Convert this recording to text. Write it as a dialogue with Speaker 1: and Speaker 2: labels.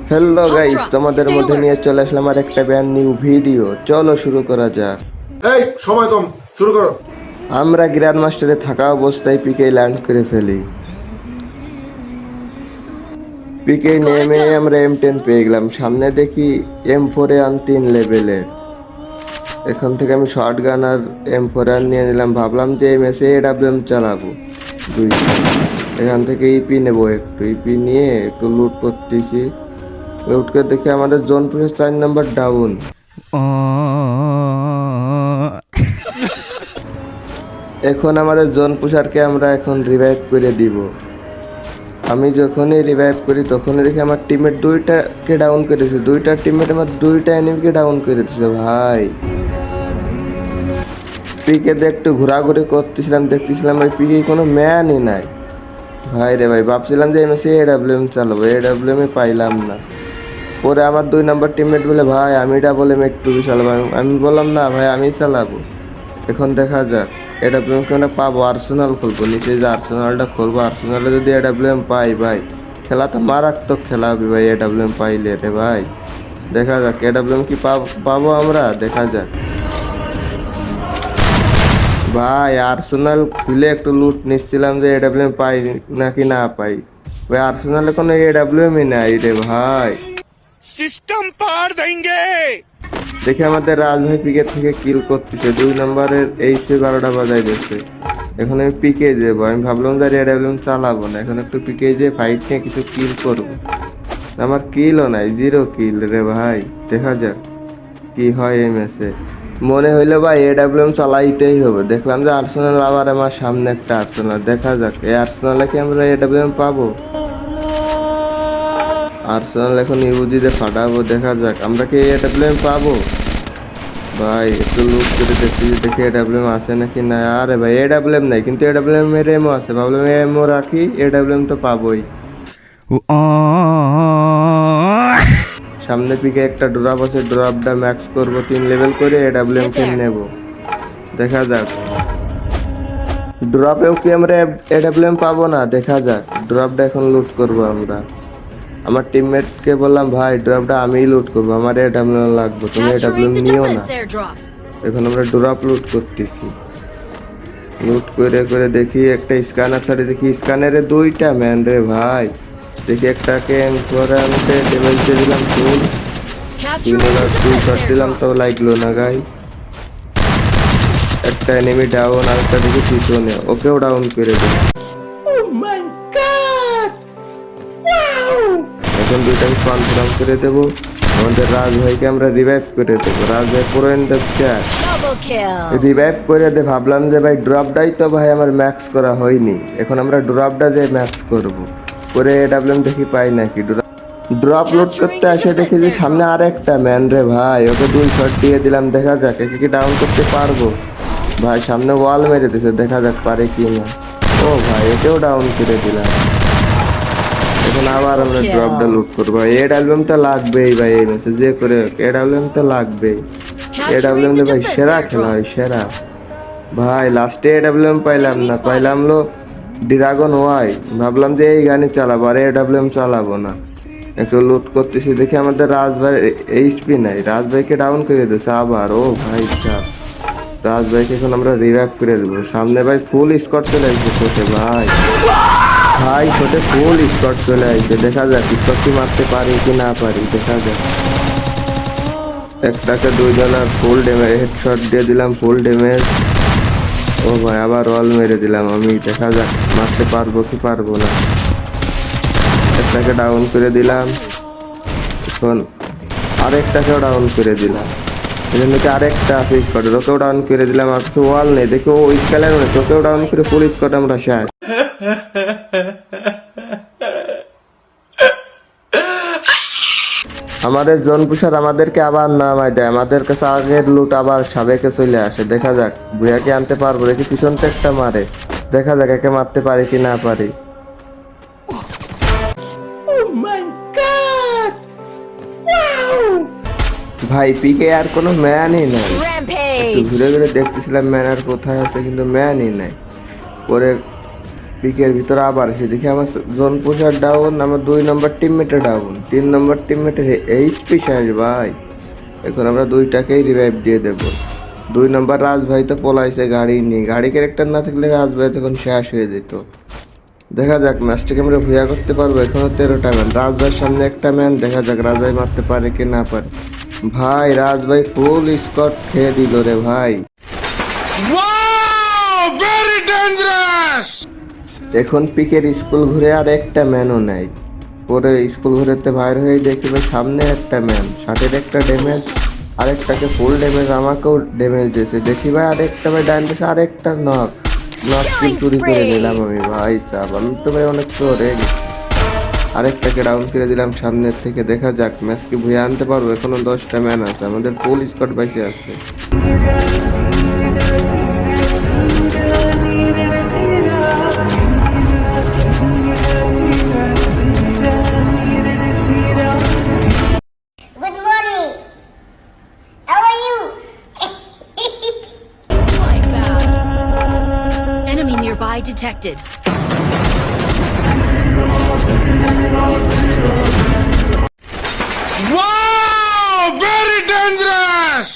Speaker 1: Hello guys, তোমাদের মধ্যে নিয়ে চলে আসলাম আর একটা ব্যান্ড নিউ ভিডিও। চলো শুরু করা যাক।
Speaker 2: এই সময় কম, শুরু করো।
Speaker 1: আমরা গ্র্যান্ড মাস্টারে থাকা অবস্থায় পিকে ল্যান্ড করে ফেলি। পিকে নেমে আমরা M10 পেয়ে গেলাম। সামনে দেখি M4 3 লেভেলের। এখান থেকে আমি শর্ট গান আর M4 নিয়ে নিলাম। ভাবলাম যে এই ম্যাচে AWM চালাবো দুইটা। এখান থেকে ইপি নেবো, একটু ইপি নিয়ে একটু লুট করতেছি। লুট করে দেখি আমাদের জোন পুলিশ 4 নাম্বার ডাউন। এখন আমাদের জোন পুষারকে আমরা এখন রিভাইভ করে দিব। আমি যখনই রিভাইভ করি তখনই দেখি আমার টিমের দুইটাকে ডাউন করে দিচ্ছে। দুইটা টিমের আমার দুইটা এনিমিকে ডাউন করে দিচ্ছে ভাই। পিকে দিয়ে একটু ঘোরাঘুরি করতেছিলাম, দেখতেছিলাম ভাই পিকে কোনো ম্যানই নাই ভাই রে ভাই। ভাবছিলাম যে এমএসি AWM চালাবো, AWM পাইলাম না। পরে আমার 2 নাম্বার টিমমেট বলে ভাই আমি বলে একটু চালাবো। আমি বললাম না ভাই আমি চালাবো। এখন দেখা যাক AWM কেন পাবো। আর্সেনাল খুলবো, নিচে যে আর্সেনালটা খুলবো। আর্সেনালে যদি AWM পাই ভাই, খেলা তো মারাত্মক খেলা হবে ভাই। AWM পাইলে রে ভাই দেখা যাক AWM কি পাবো আমরা, দেখা যাক ভাই। আর্সেনাল খুলে একটু লুট নিচ্ছিলাম যে AWM পাই নাকি না পাই। ভাই আর্সেনালে কোনো AWM-ই নাই রে ভাই।
Speaker 3: सिस्टम पार देंगे।
Speaker 1: দেখে আমাদের রাজ ভাই পিকের থেকে কিল করতেছে। 2 নম্বরের HP 12টা বাজাই দিয়েছে। এখন আমি পিকে যাবো। আমি ভাবলাম যে AWM চালাবো না, এখন একটু পিকে যেয়ে ফাইট নিয়ে কিছু কিল করবো। আমার কিলও নাই, 0 কিল রে ভাই। দেখা যাক কি হয় এই ম্যাচে। মনে হইলো ভাই AWM চালাইতেই হবে। দেখলাম যে আর্সেনাল আবার আমার সামনে একটা আর্সেনাল। দেখা যাক এই আর্সেনালে কি আমরা AWM পাবো। আর্সেনাল এখন ইউজিতে ফাটাবো। দেখা যাক আমরা কি AWM পাবো ভাই। একটু লুট করে দেখি AWM আছে নাকি না। আরে ভাই AWM নাই, কিন্তু AWM এর এমও আছে। ভাবলাম এমও রাখি, AWM তো পাবোই। সামনে পিকে একটা ড্রপ আছে, ড্রপটা ম্যাক্স করব 3 লেভেল করে AWM কিনে নেব। দেখা যাক ড্রপেও কি আমরা AWM পাবো না। দেখা যাক ড্রপটা এখন লুট করব আমরা। আমার টিমমেটকে বললাম ভাই ড্রপটা আমিই লুট করবো, আমার AWM লাগবে, তুমি AWM নিও না। এখন আমরা ড্রপ লুট করতেছি। লুট করে দেখি একটা স্ক্যানার সাইডে, দেখি স্ক্যানারে 2টা ম্যান রে ভাই। দেখি একটাকে আনতে ড্যামেজ দিয়ে দিলাম ফুল। 2 শট দিলাম তো লাগলো না গাই। একটা এনিমি ডাউন, আর একটা দেখি পিছনে, ওকেও ডাউন করে দিলাম। এখন 2টাকে কনফার্ম করে দেবো। আমাদের রাজ ভাইকে আমরা রিভাইভ করে দেবো। রাজ ভাই পুরো রিভাইভ করে দে। ভাবলাম যে ভাই ড্রপটাই তো ভাই আমার ম্যাক্স করা হয়নি। এখন আমরা ড্রপটা যে ম্যাক্স করবো করে AWM দেখি পাই নাকি। ড্রপ লোড করতে আসে দেখি যে সামনে আর একটা ম্যান রে ভাই। ওকে 2 শট দিয়ে দিলাম। দেখা যাক একে কি ডাউন করতে পারবো ভাই। সামনে ওয়াল মেরে দিছে, দেখা যাক পারে কি না। ও ভাই একেও ডাউন করে দিলাম। এখন আবার আমরা ড্রপটা লুট করবো। AWM তো লাগবেই ভাই এই ম্যাচে, যে করে AWM তো লাগবেই। AWM তো ভাই সেরা খেলা হয়, সেরা ভাই। লাস্টে AWM পাইলাম না, পাইলাম লো ড্রাগন ওয়াই। ভাবলাম যে এই গানই চালাবো, আর AWM চালাবো না। একটু লুট করতেছি, দেখি আমাদের রাজ ভাই HP নাই। রাজ ভাইকে ডাউন করে দিয়েছে আবার। ও ভাই সাহেব, রাজ ভাইকে এখন আমরা রিভাইভ করে দেবো। সামনে ভাই ফুল স্কট চলে আসছে ছোটে ভাই। ভাই ছোটে ফুল স্কট চলে আসছে। দেখা যাক স্কট কি মারতে পারি কি না পারি, দেখা যাক। একটাকে 2 জনের ফুল ড্যামেজ হেডশট দিয়ে দিলাম, ফুল ড্যামেজ। ও ভাই আবার ওয়াল মেরে দিলাম আমি। দেখা যাক মারতে পারবো কি পারবো না। একটাকে ডাউন করে দিলাম। এখন আরেকটাকেও ডাউন করে দিলাম। এজন্য কি আরেকটা আছে স্কটের, ওকেও ডাউন করে দিলাম। আর কিছু ওয়াল নেই, দেখি ও স্কেলার রয়েছে, ওকেও ডাউন করে ফুল স্কট আমরা শেষ। আমাদের জোন পুষার আমাদেরকে আবার নামায় দেয়। আমাদের কাছে আগের লুট আবার সাবেকে চলে আসে। দেখা যাক ভুয়াকে আনতে পারবো, দেখি পিছন থেকে একটা মারে। দেখা যাক একে মারতে পারি কি না পারি। ভাই পিকে আর কোনো ম্যানই নাই। একটু ঘুরে ঘুরে দেখতেছিলাম ম্যান আর কোথায় আছে, কিন্তু ম্যানই নাই। পরে পিকের ভিতরে আবার এসে দেখি আমার জোন পুষার ডাউন, আমার 2 নম্বর টিমমেটে ডাউন, 3 নম্বর টিমমেটের এইচপি শেষ ভাই। এখন আমরা দুইটাকেই রিভাইভ দিয়ে দেব। 2 নম্বর রাজ ভাই তো পলাইছে গাড়ি নিয়ে, গাড়ি ক্যারেক্টার না থাকলে রাজ ভাই তখন শেষ হয়ে যেত। দেখা যাক ম্যাচটাকে আমরা ভুয়া করতে পারবো। এখনো 13টা ম্যান, রাজ ভাইয়ের সামনে একটা ম্যান, দেখা যাক রাজ ভাই মারতে পারে কি না পারে। ভাই রাজ ভাই ফুল স্কট খেয়ে দিল রে ভাই।
Speaker 3: Wow, very dangerous.
Speaker 1: এখন পিকের স্কুল ঘুরে আর একটা ম্যানও নাই। পরে স্কুল ঘুরেতে বাইর হয়ে দেখি ভাই সামনে একটা ম্যান, 60-এর একটা ড্যামেজ, আরেকটাকে ফুল ড্যামেজ, আমাকেও ড্যামেজ দিয়েছে। দেখি ভাই আরেকটা ভাই ডাইন পাশে আরেকটা নক কিল চুরি করে নিলাম আমি ভাই সাহেব। আমি তো ভাই অনেক চোরে গেছি। আরেকটাকে ডাউন করে দিলাম সামনের থেকে। দেখা যাক ম্যাচ কি ভুয়ে আনতে পারবো। এখনো 10টা ম্যান আছে, আমাদের ফুল স্কোয়াড বেঁচে আছে।
Speaker 4: Good morning. How are you?
Speaker 5: Enemy nearby detected.
Speaker 3: Wow, very dangerous.